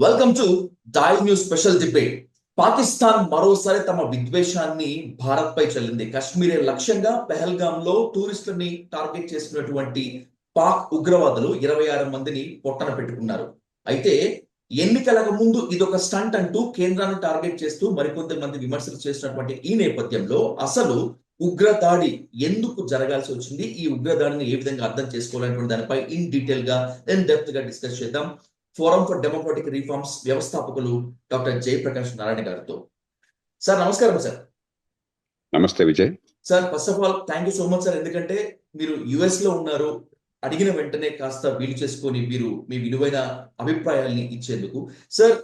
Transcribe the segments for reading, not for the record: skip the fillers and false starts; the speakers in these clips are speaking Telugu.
Welcome to dial news special debate. Pakistan మరోసారి తమ విద్వేషాన్ని భారత్ పై చల్లింది. కశ్మీరే లక్ష్యంగా పెహల్గామ్ లో టూరిస్టులని టార్గెట్ చేసినటువంటి పాక్ ఉగ్రవాదులు 26 మందిని పొట్టన పెట్టుకున్నారు. అయితే ఎన్నికలకు ముందు ఇదొక స్టంట్ అంటూ కేంద్రాన్ని టార్గెట్ చేస్తూ మరికొంతమంది విమర్శలు చేసినటువంటి ఈ నేపథ్యంలో అసలు ఉగ్రదాడి ఎందుకు జరగాల్సి వచ్చింది, ఈ ఉగ్రదాడిని ఏ విధంగా అర్థం చేసుకోవాలనేటువంటి దానిపై ఇన్ డీటెయిల్ గా ఇన్ డెప్త్ గా డిస్కస్ చేద్దాం ఫోరం ఫర్ డెమోక్రటిక్ రిఫార్మ్స్ వ్యవస్థాపకులు డాక్టర్ జయప్రకాష్ నారాయణ గారితో. సార్ నమస్కారం. సార్ నమస్తే Vijay. Sir first of all thank you so much sir, ఎందుకంటే మీరు యుఎస్ లో ఉన్నారు, అడిగిన వెంటనే కాస్త వీలు చేసుకొని మీరు మీ విలువైన అభిప్రాయాల్ని ఇచ్చేందుకు. సార్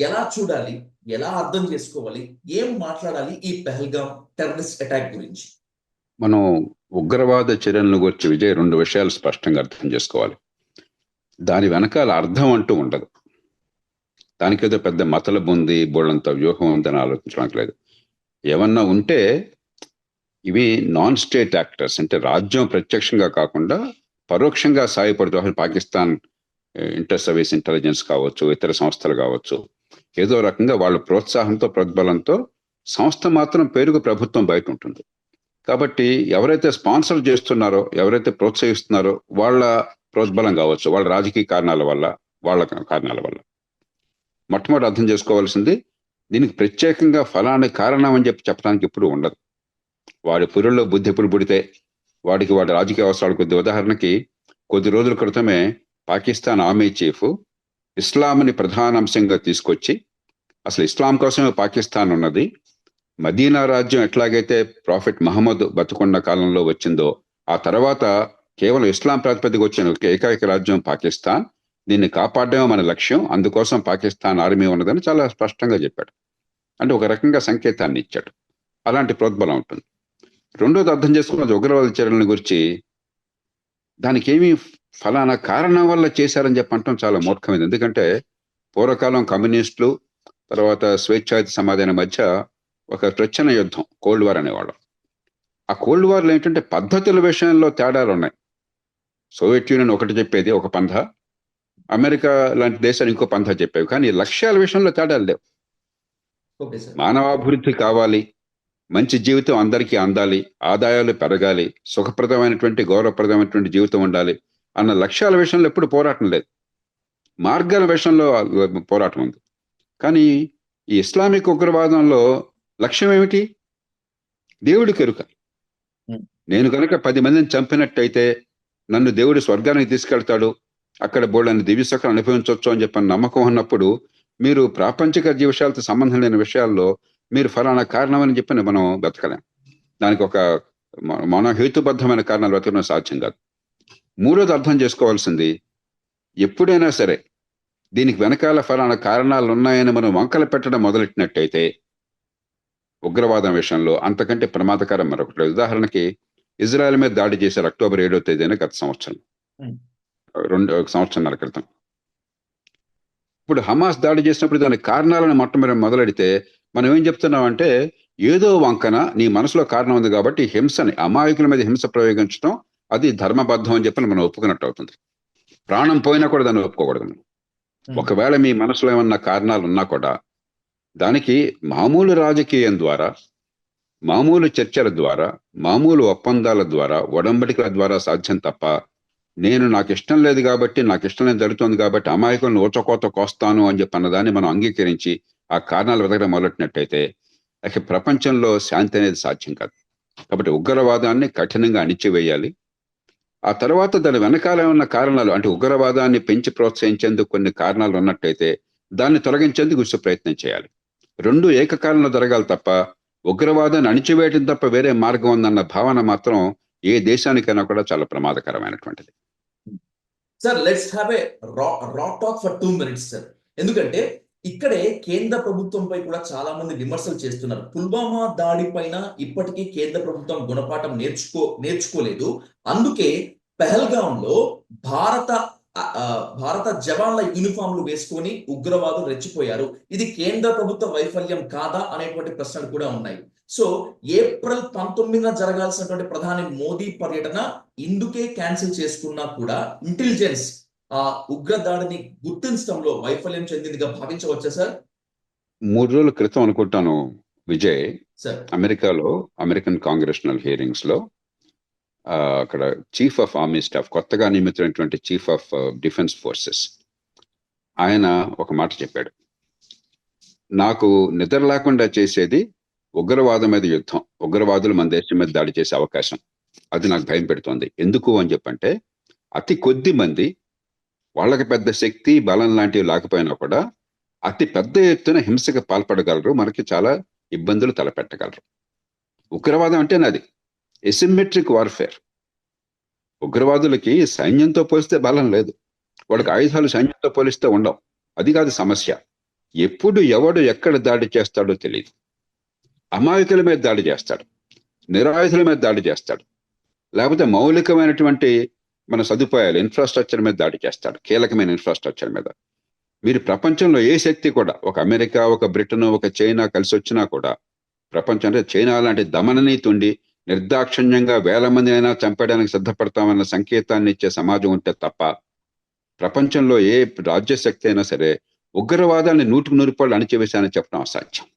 ఎలా చూడాలి, ఎలా అర్థం చేసుకోవాలి, ఏం మాట్లాడాలి ఈ పెహల్గామ్ టెర్రరిస్ట్ అటాక్ గురించి? మనం ఉగ్రవాద చర్యలను గురించి విజయ్ 2 విషయాలు స్పష్టంగా అర్థం చేసుకోవాలి. దాని వెనకాల అర్థం అంటూ ఉండదు. దానికేదో పెద్ద మతలబు ఉంది, బోళ్ళంత వ్యూహం ఉందని ఆలోచించడానికి లేదు. ఏమన్నా ఉంటే ఇవి నాన్ స్టేట్ యాక్టర్స్, అంటే రాజ్యం ప్రత్యక్షంగా కాకుండా పరోక్షంగా సాయపడుతూ పాకిస్తాన్ ఇంటర్ సర్వీస్ ఇంటెలిజెన్స్ కావచ్చు, ఇతర సంస్థలు కావచ్చు, ఏదో రకంగా వాళ్ళ ప్రోత్సాహంతో ప్రతిబలంతో సంస్థ మాత్రం పేరుకు ప్రభుత్వం బయట ఉంటుంది. కాబట్టి ఎవరైతే స్పాన్సర్ చేస్తున్నారో, ఎవరైతే ప్రోత్సహిస్తున్నారో వాళ్ళ ప్రోద్బలం కావచ్చు, వాళ్ళ రాజకీయ కారణాల వల్ల, వాళ్ళ కారణాల వల్ల. మొట్టమొదటి అర్థం చేసుకోవాల్సింది, దీనికి ప్రత్యేకంగా ఫలాని కారణం అని చెప్పడానికి ఎప్పుడు ఉండదు. వాడి పురుల్లో బుద్ధి ఎప్పుడు పుడితే వాడి రాజకీయ అవసరాలు కొద్ది. ఉదాహరణకి కొద్ది రోజుల క్రితమే పాకిస్తాన్ ఆర్మీ చీఫ్ ఇస్లాంని ప్రధాన అంశంగా తీసుకొచ్చి, అసలు ఇస్లాం కోసమే పాకిస్తాన్ ఉన్నది, మదీనా రాజ్యం ఎట్లాగైతే ప్రాఫెట్ మహమ్మద్ బతుకున్న కాలంలో వచ్చిందో ఆ తర్వాత కేవలం ఇస్లాం ప్రాతిపదిక వచ్చిన ఏకైక రాజ్యం పాకిస్తాన్, దీన్ని కాపాడడమే మన లక్ష్యం, అందుకోసం పాకిస్తాన్ ఆర్మీ ఉన్నదని చాలా స్పష్టంగా చెప్పాడు. అంటే ఒక రకంగా సంకేతాన్ని ఇచ్చాడు. అలాంటి ప్రోద్బలం ఉంటుంది. రెండోది అర్థం చేసుకున్నది, ఉగ్రవాద చర్యల గురించి దానికి ఏమి ఫలానా కారణం వల్ల చేశారని చెప్పంటాం చాలా మూర్ఖమైంది. ఎందుకంటే పూర్వకాలం కమ్యూనిస్టులు, తర్వాత స్వేచ్ఛాయుత సమాధానం మధ్య ఒక ప్రచ్ఛన్న యుద్ధం, కోల్డ్ వార్ అనేవాళ్ళం. ఆ కోల్డ్ వార్లో ఏంటంటే పద్ధతుల విషయంలో తేడాలు ఉన్నాయి. సోవియట్ యూనియన్ ఒకటి చెప్పేది ఒక పంథ, అమెరికా లాంటి దేశాలు ఇంకో పంథ చెప్పేవి, కానీ లక్ష్యాల విషయంలో తేడాలు లేవు. మానవాభివృద్ధి కావాలి, మంచి జీవితం అందరికీ అందాలి, ఆదాయాలు పెరగాలి, సుఖప్రదమైనటువంటి గౌరవప్రదమైనటువంటి జీవితం ఉండాలి అన్న లక్ష్యాల విషయంలో ఎప్పుడు పోరాటం లేదు. మార్గాల విషయంలో పోరాటం ఉంది. కానీ ఈ ఇస్లామిక్ ఉగ్రవాదంలో లక్ష్యం ఏమిటి? దేవుడికి ఎరుక. నేను కనుక 10 మందిని చంపినట్టయితే నన్ను దేవుడు స్వర్గానికి తీసుకెళ్తాడు, అక్కడ బోళ్ళని దివ్యసుఖం అనుభవించవచ్చు అని చెప్పిన నమ్మకం ఉన్నప్పుడు మీరు ప్రాపంచిక జీవితాలతో సంబంధం లేని విషయాల్లో మీరు ఫలానా కారణం అని చెప్పి మనం బతకలేం. దానికి ఒక మన హేతుబద్ధమైన కారణాలు బతకడం సాధ్యం కాదు. మూడోది అర్థం చేసుకోవాల్సింది, ఎప్పుడైనా సరే దీనికి వెనకాల ఫలానా కారణాలు ఉన్నాయని మనం వంకలు పెట్టడం మొదలెట్టినట్టయితే ఉగ్రవాదం విషయంలో అంతకంటే ప్రమాదకరం మరొకటి లేదు. ఉదాహరణకి ఇజ్రాయెల్ మీద దాడి చేశారు అక్టోబర్ 7వ తేదీన గత సంవత్సరం, 2 సంవత్సరాల క్రితం. ఇప్పుడు హమాస్ దాడి చేసినప్పుడు దాని కారణాలను మొట్టమొదటి మొదలెడితే మనం ఏం చెప్తున్నామంటే, ఏదో వంకన నీ మనసులో కారణం ఉంది కాబట్టి హింసని, అమాయకుల మీద హింస ప్రయోగించడం అది ధర్మబద్ధం అని చెప్పి మనం ఒప్పుకున్నట్టు అవుతుంది. ప్రాణం పోయినా కూడా దాన్ని ఒప్పుకోకూడదు. ఒకవేళ మీ మనసులో ఏమన్నా కారణాలు ఉన్నా కూడా దానికి మామూలు రాజకీయం ద్వారా, మామూలు చర్చల ద్వారా, మామూలు ఒప్పందాల ద్వారా, ఒడంబడికల ద్వారా సాధ్యం తప్ప, నాకు ఇష్టం లేదు కాబట్టి, నాకు ఇష్టం లేదు జరుగుతుంది కాబట్టి అమాయకులను ఊచకోత కోస్తాను అని చెప్పి అన్నదాన్ని మనం అంగీకరించి ఆ కారణాలు వెతకడం మొదలెట్టినట్టయితే అసలు ప్రపంచంలో శాంతి అనేది సాధ్యం కాదు. కాబట్టి ఉగ్రవాదాన్ని కఠినంగా అణిచివేయాలి. ఆ తర్వాత దాని వెనకాల ఉన్న కారణాలు, అంటే ఉగ్రవాదాన్ని పెంచి ప్రోత్సహించేందుకు కొన్ని కారణాలు ఉన్నట్టయితే దాన్ని తొలగించేందుకు ప్రయత్నం చేయాలి. 2 ఏకకాలంలో జరగాలి తప్ప ఉగ్రవాదాన్ని అణిచివేయటం తప్ప వేరే మార్గం ఉందన్న భావన మాత్రం ఏ దేశానికైనా కూడా చాలా ప్రమాదకరమైనటువంటిది. సార్ లెట్స్ హ్యావ్ ఏ రా టాక్ ఫర్ 2 minutes సార్. ఎందుకంటే ఇక్కడే కేంద్ర ప్రభుత్వంపై కూడా చాలా మంది విమర్శలు చేస్తున్నారు. పుల్వామా దాడి పైన ఇప్పటికీ కేంద్ర ప్రభుత్వం గుణపాఠం నేర్చుకోలేదు. అందుకే పెహల్గామ్ లో భారత జవాన్ల యూనిఫామ్లు వేసుకొని ఉగ్రవాదులు రెచ్చిపోయారు. ఇది కేంద్ర ప్రభుత్వ వైఫల్యం కాదా అనేటువంటి ప్రశ్నలు కూడా ఉన్నాయి. సో ఏప్రిల్ 19న జరగాల్సినటువంటి ప్రధాని మోదీ పర్యటన ఇందుకే క్యాన్సిల్ చేసుకున్నా కూడా ఇంటెలిజెన్స్ ఆ ఉగ్రదాడిని గుర్తించడంలో వైఫల్యం చెందిందిగా భావించవచ్చా సార్? 3 రోజుల క్రితం అనుకుంటాను విజయ్, సార్. అమెరికాలో అమెరికన్ కాంగ్రెషనల్ హియరింగ్స్ లో అక్కడ చీఫ్ ఆఫ్ ఆర్మీ స్టాఫ్, కొత్తగా నియమితున్నటువంటి చీఫ్ ఆఫ్ డిఫెన్స్ ఫోర్సెస్, ఆయన ఒక మాట చెప్పాడు. నాకు నిద్ర లేకుండా చేసేది ఉగ్రవాదం మీద యుద్ధం, ఉగ్రవాదులు మన దేశం మీద దాడి చేసే అవకాశం, అది నాకు భయం పెడుతోంది. ఎందుకు అని చెప్పంటే, అతి కొద్ది మంది, వాళ్ళకి పెద్ద శక్తి బలం లాంటివి లేకపోయినా కూడా అతి పెద్ద ఎత్తున హింసకు పాల్పడగలరు, మనకి చాలా ఇబ్బందులు తలపెట్టగలరు. ఉగ్రవాదం అంటే నాది ఎసిమెట్రిక్ వార్ఫేర్. ఉగ్రవాదులకి సైన్యంతో పోలిస్తే బలం లేదు, వాళ్ళకి ఆయుధాలు సైన్యంతో పోలిస్తే ఉండవు. అది కాదు సమస్య. ఎప్పుడు ఎవడు ఎక్కడ దాడి చేస్తాడో తెలియదు. అమాయకుల మీద దాడి చేస్తాడు, నిరాయుధుల మీద దాడి చేస్తాడు, లేకపోతే మౌలికమైనటువంటి మన సదుపాయాలు ఇన్ఫ్రాస్ట్రక్చర్ మీద దాడి చేస్తాడు, కీలకమైన ఇన్ఫ్రాస్ట్రక్చర్ మీద. మీరు ప్రపంచంలో ఏ శక్తి కూడా, ఒక అమెరికా, ఒక బ్రిటన్, ఒక చైనా కలిసి వచ్చినా కూడా, ప్రపంచంలో చైనా లాంటి దమననీతి ఉండి నిర్దాక్షిణ్యంగా 1000 మంది అయినా చంపడానికి సిద్ధపడతామన్న సంకేతాన్ని ఇచ్చే సమాజం ఉంటే తప్ప, ప్రపంచంలో ఏ రాజ్యశక్తి అయినా సరే ఉగ్రవాదాన్ని 100% అణిచివేశానని చెప్పడం అసాధ్యం.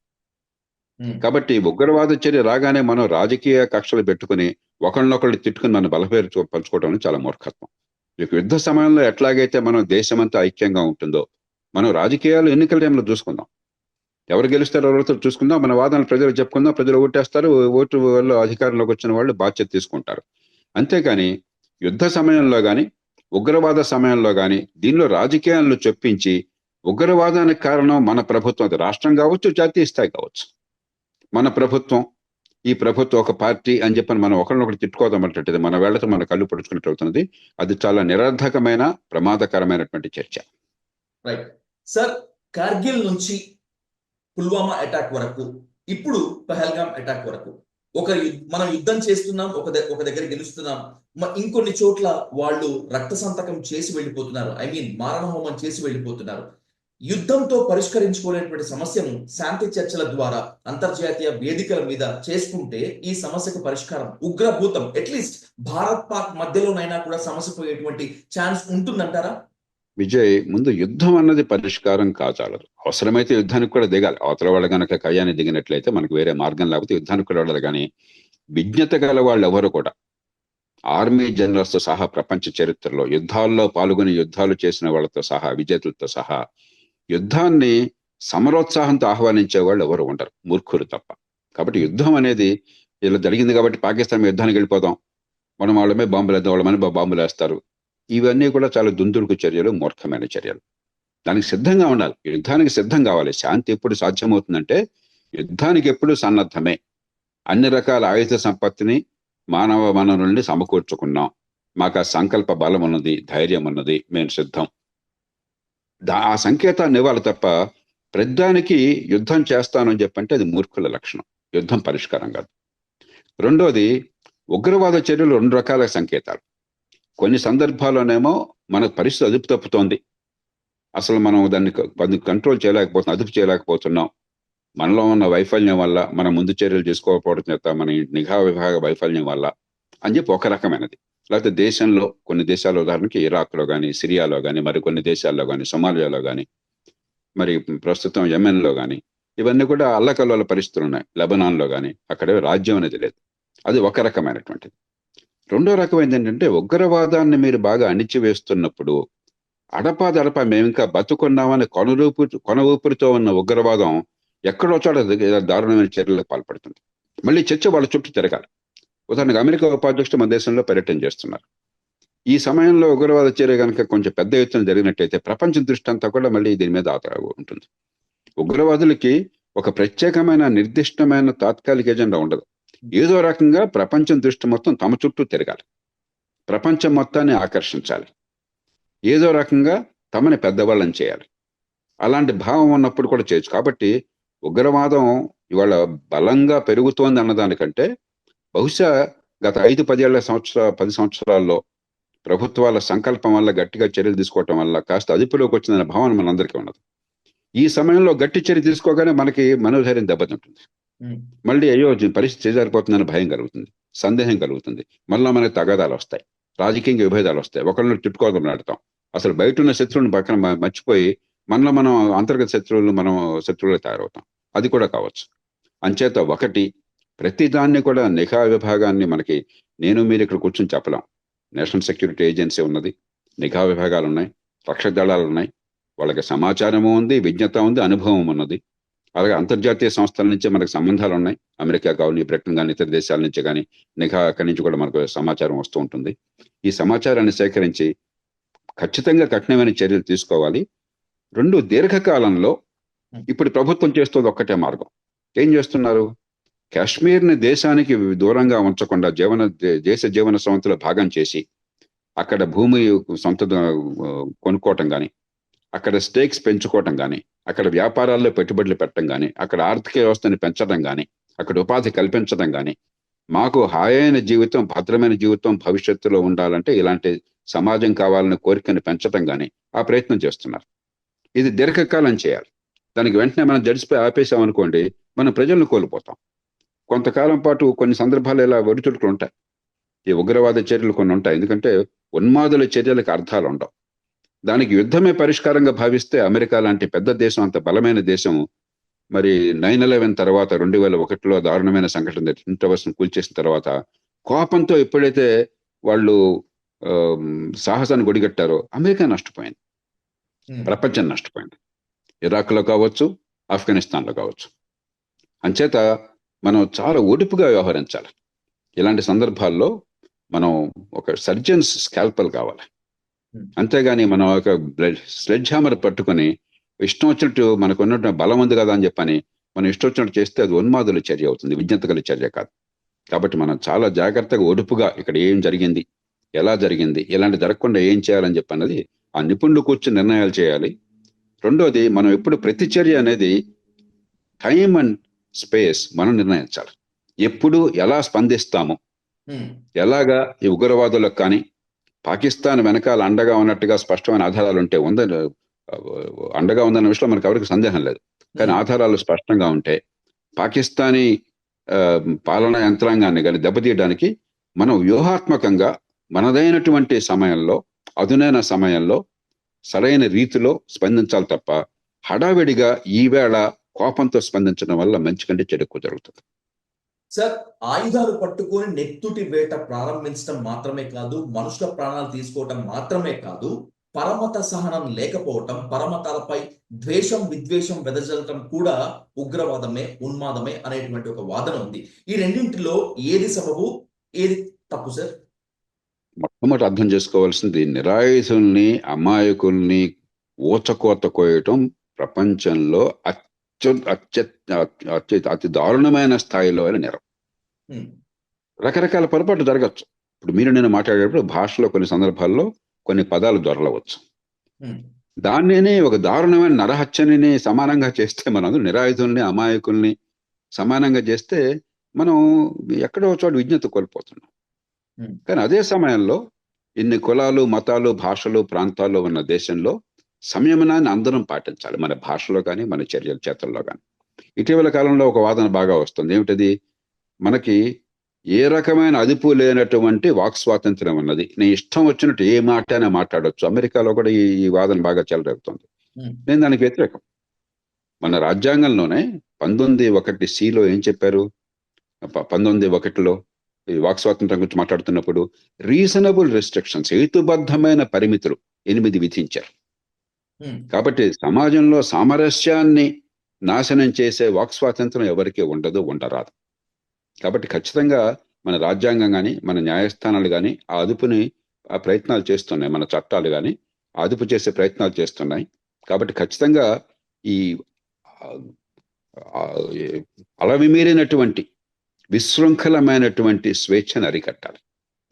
కాబట్టి ఉగ్రవాద చర్య రాగానే మనం రాజకీయ కక్షలు పెట్టుకుని ఒకళ్ళనొకళ్ళు తిట్టుకుని మన బలపేరు పంచుకోవడం చాలా మూర్ఖత్వం. యుద్ధ సమయంలో ఎట్లాగైతే మనం దేశమంతా ఐక్యంగా ఉంటుందో, మనం రాజకీయాలు ఎన్నికల టైంలో చూసుకుందాం. ఎవరు గెలుస్తారో ఎవరితో చూసుకుందాం, మన వాదనలు ప్రజలు చెప్పుకుందాం, ప్రజలు ఓటేస్తారు, ఓటు వల్ల అధికారంలోకి వచ్చిన వాళ్ళు బాధ్యత తీసుకుంటారు. అంతేకాని యుద్ధ సమయంలో కానీ ఉగ్రవాద సమయంలో కానీ దీనిలో రాజకీయాలను చొప్పించి ఉగ్రవాదానికి కారణం మన ప్రభుత్వం, అది రాష్ట్రం కావచ్చు, జాతీయ స్థాయి కావచ్చు, మన ప్రభుత్వం, ఈ ప్రభుత్వం ఒక పార్టీ అని చెప్పని మనం ఒకరినొకరు తిట్టుకోదామంటే మన వేళ్లతో మన కళ్ళు పొడుచుకున్నట్టు అవుతున్నది. అది చాలా నిరర్ధకమైన ప్రమాదకరమైనటువంటి చర్చ. Right sir. కార్గిల్ నుంచి పుల్వామా అటాక్ వరకు, ఇప్పుడు పహల్గామ్ అటాక్ వరకు, మనం యుద్ధం చేస్తున్నాం, ఒక దగ్గర గెలుస్తున్నాం, ఇంకొన్ని చోట్ల వాళ్ళు రక్త సంతకం చేసి వెళ్ళిపోతున్నారు, మారణ హోమం చేసి వెళ్ళిపోతున్నారు. యుద్ధంతో పరిష్కరించుకోలేనటువంటి సమస్యను శాంతి చర్చల ద్వారా అంతర్జాతీయ వేదికల మీద చేసుకుంటే ఈ సమస్యకు పరిష్కారం, ఉగ్రభూతం అట్లీస్ట్ భారత్ పాక్ మధ్యలోనైనా కూడా సమస్య పోయేటువంటి ఛాన్స్ ఉంటుందంటారా? విజయ్, ముందు యుద్ధం అన్నది పరిష్కారం కాచాలదు. అవసరమైతే యుద్ధానికి కూడా దిగాలి. అవతల వాళ్ళు కనుక కయ్యాన్ని దిగినట్లయితే మనకు వేరే మార్గం లేకపోతే యుద్ధానికి కూడా వెళ్ళాలి. కానీ విజ్ఞత గల వాళ్ళు ఎవరు కూడా, ఆర్మీ జనరల్స్ సహా ప్రపంచ చరిత్రలో యుద్ధాల్లో పాల్గొని యుద్ధాలు చేసిన వాళ్ళతో సహా, విజేతలతో సహా, యుద్ధాన్ని సమరోత్సాహంతో ఆహ్వానించే వాళ్ళు ఎవరు ఉండరు, మూర్ఖులు తప్ప. కాబట్టి యుద్ధం అనేది ఇలా జరిగింది కాబట్టి పాకిస్తాన్ యుద్ధానికి వెళ్ళిపోదాం, మనం వాళ్ళ మీద బాంబులు వేద్దాం, వాళ్ళ మీద బాంబులు వేస్తారు, ఇవన్నీ కూడా చాలా దుందుడుకు చర్యలు, మూర్ఖమైన చర్యలు. దానికి సిద్ధంగా ఉండాలి, యుద్ధానికి సిద్ధం కావాలి. శాంతి ఎప్పుడు సాధ్యమవుతుందంటే యుద్ధానికి ఎప్పుడు సన్నద్ధమే. అన్ని రకాల ఆయుధ సంపత్తిని, మానవ వనరుల్ని సమకూర్చుకున్నాం, మాకు ఆ సంకల్ప బలం ఉన్నది, ధైర్యం ఉన్నది, మేము సిద్ధం. ఆ సంకేతాన్ని ఇవ్వాలి తప్ప ప్రతిదానికి యుద్ధం చేస్తానని చెప్పంటే అది మూర్ఖుల లక్షణం, యుద్ధం పరిష్కారం కాదు. రెండోది, ఉగ్రవాద చర్యలు 2 రకాల సంకేతాలు. కొన్ని సందర్భాల్లోనేమో మనకు పరిస్థితి అదుపు తప్పుతోంది, అసలు మనం దాన్ని కంట్రోల్ చేయలేకపోతున్నాం, అదుపు చేయలేకపోతున్నాం, మనలో ఉన్న వైఫల్యం వల్ల, మన ముందు చర్యలు తీసుకోకపోవడం చేత, మన నిఘా విభాగ వైఫల్యం వల్ల అని చెప్పి ఒక రకమైనది. లేకపోతే దేశంలో కొన్ని దేశాల, ఉదాహరణకి ఇరాక్లో కానీ, సిరియాలో కానీ, మరి కొన్ని దేశాల్లో కానీ, సొమాలియాలో కానీ, మరి ప్రస్తుతం యెమెన్లో కానీ, ఇవన్నీ కూడా అల్లకల్లోల పరిస్థితులు ఉన్నాయి. లెబనాన్లో కానీ, అక్కడ రాజ్యం అనేది లేదు. అది ఒక రకమైనటువంటిది. రెండో రకమైనది ఏంటంటే, ఉగ్రవాదాన్ని మీరు బాగా అణిచివేస్తున్నప్పుడు అడపాదడపా మేము ఇంకా బతుకున్నామని కొన ఊపిరితో ఉన్న ఉగ్రవాదం ఎక్కడో చోట దారుణమైన చర్యలకు పాల్పడుతుంది. మళ్ళీ చర్చ వాళ్ళ చుట్టూ తిరగాలి. ఉదాహరణకు అమెరికా ఉపాధ్యక్షుడు మన దేశంలో పర్యటన చేస్తున్నారు. ఈ సమయంలో ఉగ్రవాద చర్య కనుక కొంచెం పెద్ద ఎత్తున జరిగినట్టయితే ప్రపంచ దృష్టి అంతా కూడా మళ్ళీ దీని మీద ఉంటుంది. ఉగ్రవాదులకి ఒక ప్రత్యేకమైన నిర్దిష్టమైన తాత్కాలిక ఎజెండా ఉండదు. ఏదో రకంగా ప్రపంచం దృష్టి మొత్తం తమ చుట్టూ తిరగాలి, ప్రపంచం మొత్తాన్ని ఆకర్షించాలి, ఏదో రకంగా తమని పెద్దవాళ్ళని చేయాలి. అలాంటి భావం ఉన్నప్పుడు కూడా చేయొచ్చు. కాబట్టి ఉగ్రవాదం ఇవాళ బలంగా పెరుగుతోంది అన్నదానికంటే, బహుశా గత 5-10 సంవత్సరాల్లో ప్రభుత్వాల సంకల్పం వల్ల, గట్టిగా చర్యలు తీసుకోవటం వల్ల కాస్త అదుపులోకి వచ్చిందనే భావన మనందరికీ ఉన్నది. ఈ సమయంలో గట్టి చర్య తీసుకోగానే మనకి మనోధైర్యం దెబ్బతింటుంది. మళ్ళీ అయ్యో పరిస్థితి చేజారిపోతుందని భయం కలుగుతుంది, సందేహం కలుగుతుంది, మళ్ళీ మనకి తగాదాలు వస్తాయి, రాజకీయ విభేదాలు వస్తాయి, ఒకళ్ళని తిట్టుకోవడం నడతాం, అసలు బయట ఉన్న శత్రువుని పక్కన మర్చిపోయి మనలో మనం అంతర్గత శత్రువులు మనం శత్రువులు తయారవుతాం. అది కూడా కావచ్చు. అంచేత ఒకటి, ప్రతి దాన్ని కూడా నిఘా విభాగాన్ని మనకి మీరు ఇక్కడ కూర్చొని చెప్పలేం. నేషనల్ సెక్యూరిటీ ఏజెన్సీ ఉన్నది, నిఘా విభాగాలు ఉన్నాయి, రక్షక దళాలు ఉన్నాయి, వాళ్ళకి సమాచారము ఉంది, విజ్ఞత ఉంది, అనుభవం ఉన్నది. అలాగే అంతర్జాతీయ సంస్థల నుంచి మనకు సంబంధాలు ఉన్నాయి. అమెరికా కానీ, బ్రిటన్ కానీ, ఇతర దేశాల నుంచి కానీ నిఘా అక్కడి నుంచి కూడా మనకు సమాచారం వస్తూ ఉంటుంది. ఈ సమాచారాన్ని సేకరించి ఖచ్చితంగా కఠినమైన చర్యలు తీసుకోవాలి. 2, దీర్ఘకాలంలో ఇప్పుడు ప్రభుత్వం చేస్తుంది ఒక్కటే మార్గం. ఏం చేస్తున్నారు? కాశ్మీర్ని దేశానికి దూరంగా ఉంచకుండా దేశ జీవన సంస్థలో భాగం చేసి అక్కడ భూమి సొంత కొనుక్కోవటం కానీ, అక్కడ స్టేక్స్ పెంచుకోవటం కానీ, అక్కడ వ్యాపారాల్లో పెట్టుబడులు పెట్టడం కానీ, అక్కడ ఆర్థిక వ్యవస్థని పెంచడం కానీ, అక్కడ ఉపాధి కల్పించడం కానీ, మాకు హాయైన జీవితం, భద్రమైన జీవితం భవిష్యత్తులో ఉండాలంటే ఇలాంటి సమాజం కావాలనే కోరికను పెంచడం కానీ ఆ ప్రయత్నం చేస్తున్నారు. ఇది దీర్ఘకాలం చేయాలి. దానికి వెంటనే మనం జడిసిపోయి ఆపేసామనుకోండి, మనం ప్రజలను కోల్పోతాం. కొంతకాలం పాటు కొన్ని సందర్భాలు ఇలా ఒడిదుడుకులు ఉంటాయి. ఈ ఉగ్రవాద చర్యలు కొన్ని ఉంటాయి. ఎందుకంటే ఉన్మాదుల చర్యలకు అర్థాలు ఉండవు. దానికి యుద్ధమే పరిష్కారంగా భావిస్తే అమెరికా లాంటి పెద్ద దేశం, అంత బలమైన దేశం, మరి 9/11 తర్వాత 2001లో దారుణమైన సంఘటన ట్విన్ టవర్స్ కూల్చేసిన తర్వాత కోపంతో ఎప్పుడైతే వాళ్ళు సాహసాన్ని గొడిగట్టారో అమెరికా నష్టపోయింది, ప్రపంచం నష్టపోయింది. ఇరాక్లో కావచ్చు, ఆఫ్ఘనిస్తాన్లో కావచ్చు. అంచేత మనం చాలా ఓడిపుగా వ్యవహరించాలి. ఇలాంటి సందర్భాల్లో మనం ఒక సర్జన్స్ స్కాల్పల్ కావాలి. అంతేగాని మనం ఒక స్లెడ్జ్ హ్యామర్ పట్టుకొని ఇష్టం వచ్చినట్టు మనకు ఉన్నట్టు బలం ఉంది కదా అని చెప్పని మనం ఇష్టం వచ్చినట్టు చేస్తే అది ఉన్మాదుల చర్య అవుతుంది, విజ్ఞత గల చర్య కాదు. కాబట్టి మనం చాలా జాగ్రత్తగా ఓడుపుగా ఇక్కడ ఏం జరిగింది, ఎలా జరిగింది, ఇలాంటి జరగకుండా ఏం చేయాలని చెప్పన్నది ఆ నిపుణులు కూర్చొని నిర్ణయాలు చేయాలి. రెండోది, మనం ఎప్పుడు ప్రతి చర్య అనేది టైం అండ్ స్పేస్ మనం నిర్ణయించాలి. ఎప్పుడు ఎలా స్పందిస్తాము, ఎలాగా ఈ ఉగ్రవాదులకు కానీ పాకిస్తాన్ వెనకాల అండగా ఉన్నట్టుగా స్పష్టమైన ఆధారాలు ఉంటే అండగా ఉందన్న విషయంలో మనకు ఎవరికి సందేహం లేదు. కానీ ఆధారాలు స్పష్టంగా ఉంటే పాకిస్తానీ పాలనా యంత్రాంగాన్ని కానీ దెబ్బతీయడానికి మనం వ్యూహాత్మకంగా మనదైనటువంటి సమయంలో, అదునైన సమయంలో సరైన రీతిలో స్పందించాలి తప్ప హడావిడిగా ఈవేళ కోపంతో స్పందించడం వల్ల మంచి కంటే చెడు ఎక్కువ జరుగుతుంది. సార్, ఆయుధాలు పట్టుకొని నెత్తుటి వేట ప్రారంభించడం మాత్రమే కాదు, మనుషుల ప్రాణాలు తీసుకోవటం మాత్రమే కాదు, పరమత సహనం లేకపోవటం, పరమతాలపై ద్వేషం విద్వేషం వెదజల్లటం కూడా ఉగ్రవాదమే, ఉన్మాదమే అనేటువంటి ఒక వాదన ఉంది. ఈ రెండింటిలో ఏది సబబు, ఏది తప్పు సార్? మొట్టమొదటి అర్థం చేసుకోవాల్సింది, నిరాయుధుల్ని, అమాయకుల్ని ఊచకోత కోయటం ప్రపంచంలో అతి దారుణమైన స్థాయిలో నేరం. రకరకాల పొరపాట్లు జరగచ్చు. ఇప్పుడు నేను మాట్లాడేటప్పుడు భాషలో కొన్ని సందర్భాల్లో కొన్ని పదాలు దొరలవచ్చు. దాన్నే ఒక దారుణమైన నరహత్యని సమానంగా చేస్తే, మనం నిరాయుధుల్ని, అమాయకుల్ని సమానంగా చేస్తే మనం ఎక్కడో చోట విజ్ఞత కోల్పోతున్నాం. కానీ అదే సమయంలో ఇన్ని కులాలు, మతాలు, భాషలు, ప్రాంతాల్లో ఉన్న దేశంలో సంయమనాన్ని అందరం పాటించాలి, మన భాషలో కానీ, మన చర్యల చేతల్లో కానీ. ఇటీవల కాలంలో ఒక వాదన బాగా వస్తుంది. ఏమిటది? మనకి ఏ రకమైన అదుపు లేనటువంటి వాక్ స్వాతంత్రం ఉన్నది. నేను ఇష్టం వచ్చినట్టు ఏ మాట అయినా మాట్లాడవచ్చు. అమెరికాలో కూడా ఈ వాదన బాగా చెలరేగుతుంది. నేను దానికి వ్యతిరేకం. మన రాజ్యాంగంలోనే 19(1)(c)లో ఏం చెప్పారు? 19(1)లో ఈ వాక్ స్వాతంత్రం గురించి మాట్లాడుతున్నప్పుడు రీజనబుల్ రెస్ట్రిక్షన్స్, హేతుబద్ధమైన పరిమితులు 8 విధించారు. కాబట్టి సమాజంలో సామరస్యాన్ని నాశనం చేసే వాక్ స్వాతంత్రం ఎవరికి ఉండరాదు. కాబట్టి ఖచ్చితంగా మన రాజ్యాంగం కానీ, మన న్యాయస్థానాలు కానీ ఆ అదుపుని ప్రయత్నాలు చేస్తున్నాయి. మన చట్టాలు కానీ అదుపు చేసే ప్రయత్నాలు చేస్తున్నాయి. కాబట్టి ఖచ్చితంగా ఈ అలవిమీరినటువంటి విశృంఖలమైనటువంటి స్వేచ్ఛను అరికట్టాలి,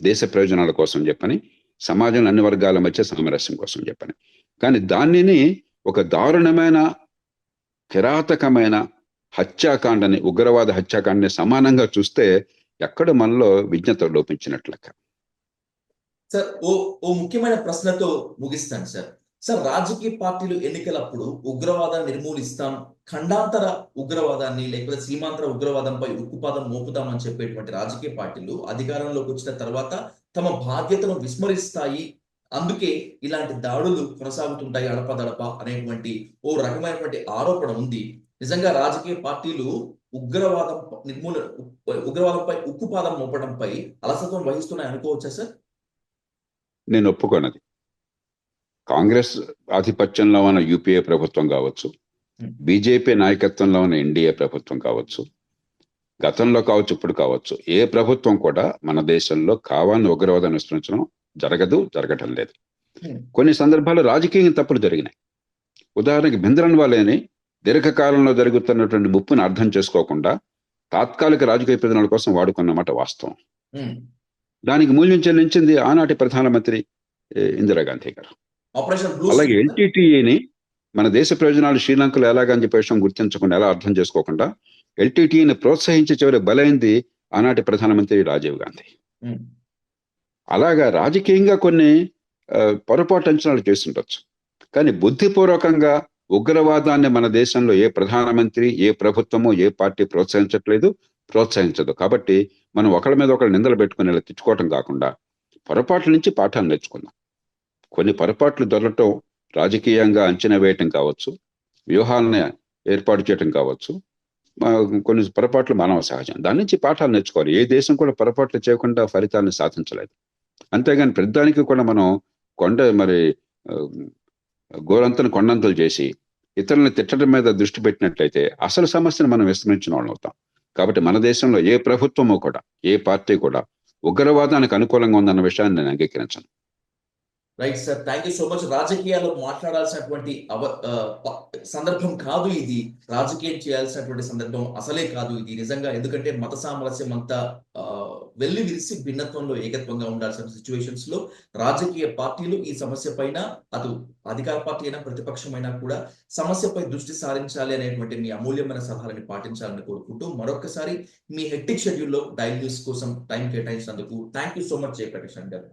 దేశ ప్రయోజనాల కోసం చెప్పని, సమాజంలో అన్ని వర్గాల మధ్య సామరస్యం కోసం చెప్పని. కానీ దానిని ఒక దారుణమైన, కిరాతకమైన హత్యాకాండని, ఉగ్రవాద హత్యాకాండని సమానంగా చూస్తే ఎక్కడ మనలో విజ్ఞత లోపించినట్లెక్క. సార్, ఓ ముఖ్యమైన ప్రశ్నతో ముగిస్తాను సార్. సార్, రాజకీయ పార్టీలు ఎన్నికలప్పుడు ఉగ్రవాదాన్ని నిర్మూలిస్తాం, ఖండాంతర ఉగ్రవాదాన్ని లేకపోతే సీమాంతర ఉగ్రవాదంపై ఉక్కుపాదం మోపుదామని చెప్పేటువంటి రాజకీయ పార్టీలు అధికారంలోకి వచ్చిన తర్వాత తమ బాధ్యతను విస్మరిస్తాయి అందుకే ఇలాంటి దాడులు కొనసాగుతుంటాయి అడపదడప అనేటువంటి ఓ రకమైనటువంటి ఆరోపణ ఉంది. నిజంగా రాజకీయ పార్టీలు ఉగ్రవాదం ఉగ్రవాదంపై ఉక్కుపాదం మోపడంపై అలసత్వం వహిస్తున్నాయి అనుకోవచ్చా సార్? నేను ఒప్పుకోనది. కాంగ్రెస్ ఆధిపత్యంలో ఉన్న యూపీఏ ప్రభుత్వం కావచ్చు, బీజేపీ నాయకత్వంలో ఉన్న ఎన్డీఏ ప్రభుత్వం కావచ్చు, గతంలో కావచ్చు, ఇప్పుడు కావచ్చు, ఏ ప్రభుత్వం కూడా మన దేశంలో కావాలని ఉగ్రవాదాన్ని విస్తరించడం జరగటం లేదు. కొన్ని సందర్భాల్లో రాజకీయ తప్పులు జరిగినాయి. ఉదాహరణకి భింద్రన్ వాలేని దీర్ఘకాలంలో జరుగుతున్నటువంటి ముప్పును అర్థం చేసుకోకుండా తాత్కాలిక రాజకీయ ప్రయోజనాల కోసం వాడుకున్నమాట వాస్తవం. దానికి మూల్యం చెల్లించింది ఆనాటి ప్రధానమంత్రి ఇందిరాగాంధీ గారు. అలాగే ఎల్టీటీఈని మన దేశ ప్రయోజనాలు శ్రీలంకలో ఎలాగని చెప్పే విషయం గుర్తించకుండా, ఎలా అర్థం చేసుకోకుండా ఎల్టీటీఈని ప్రోత్సహించి చివరి బలైంది ఆనాటి ప్రధానమంత్రి రాజీవ్ గాంధీ. అలాగా రాజకీయంగా కొన్ని పొరపాటు అంచనాలు చేస్తుండొచ్చు, కానీ బుద్ధిపూర్వకంగా ఉగ్రవాదాన్ని మన దేశంలో ఏ ప్రధానమంత్రి, ఏ ప్రభుత్వము, ఏ పార్టీ ప్రోత్సహించదు. కాబట్టి మనం ఒకళ్ళ మీద ఒకళ్ళు నిందలు పెట్టుకుని ఇలా తిట్టుకోవటం కాకుండా పొరపాట్ల నుంచి పాఠాలు నేర్చుకుందాం. కొన్ని పొరపాట్లు దొరకటం, రాజకీయంగా అంచనా వేయటం కావచ్చు, వ్యూహాలను ఏర్పాటు చేయటం కావచ్చు, కొన్ని పొరపాట్లు మానవ సహజం. దాని నుంచి పాఠాలు నేర్చుకోవాలి. ఏ దేశం కూడా పొరపాట్లు చేయకుండా ఫలితాలను సాధించలేదు. అంతేగాని ప్రతిదానికి కూడా మనం గోరంతను కొండంతలు చేసి ఇతరులను తిట్టడం మీద దృష్టి పెట్టినట్లయితే అసలు సమస్యను మనం విస్మరించిన వాళ్ళు అవుతాం. కాబట్టి మన దేశంలో ఏ ప్రభుత్వము కూడా, ఏ పార్టీ కూడా ఉగ్రవాదానికి అనుకూలంగా ఉందన్న విషయాన్ని నేను అంగీకరించను. Right sir, thank you so much. రాజకీయాల్లో మాట్లాడాల్సినటువంటి సందర్భం కాదు ఇది, రాజకీయం చేయాల్సినటువంటి సందర్భం అసలే కాదు ఇది నిజంగా. ఎందుకంటే మత సామరస్యం అంతా వెళ్లి విరిసి భిన్నత్వంలో ఏకత్వంగా ఉండాల్సిన సిచ్యువేషన్స్ లో రాజకీయ పార్టీలు ఈ సమస్య పైన, అటు అధికార పార్టీ అయినా ప్రతిపక్షమైనా కూడా సమస్యపై దృష్టి సారించాలి అనేటువంటి మీ అమూల్యమైన సలహాలని పాటించాలని కోరుకుంటూ మరొకసారి మీ హెక్టిక్ షెడ్యూల్లో డైల్ న్యూస్ కోసం టైం కేటాయించినందుకు thank you so much Jayaprakash గారు.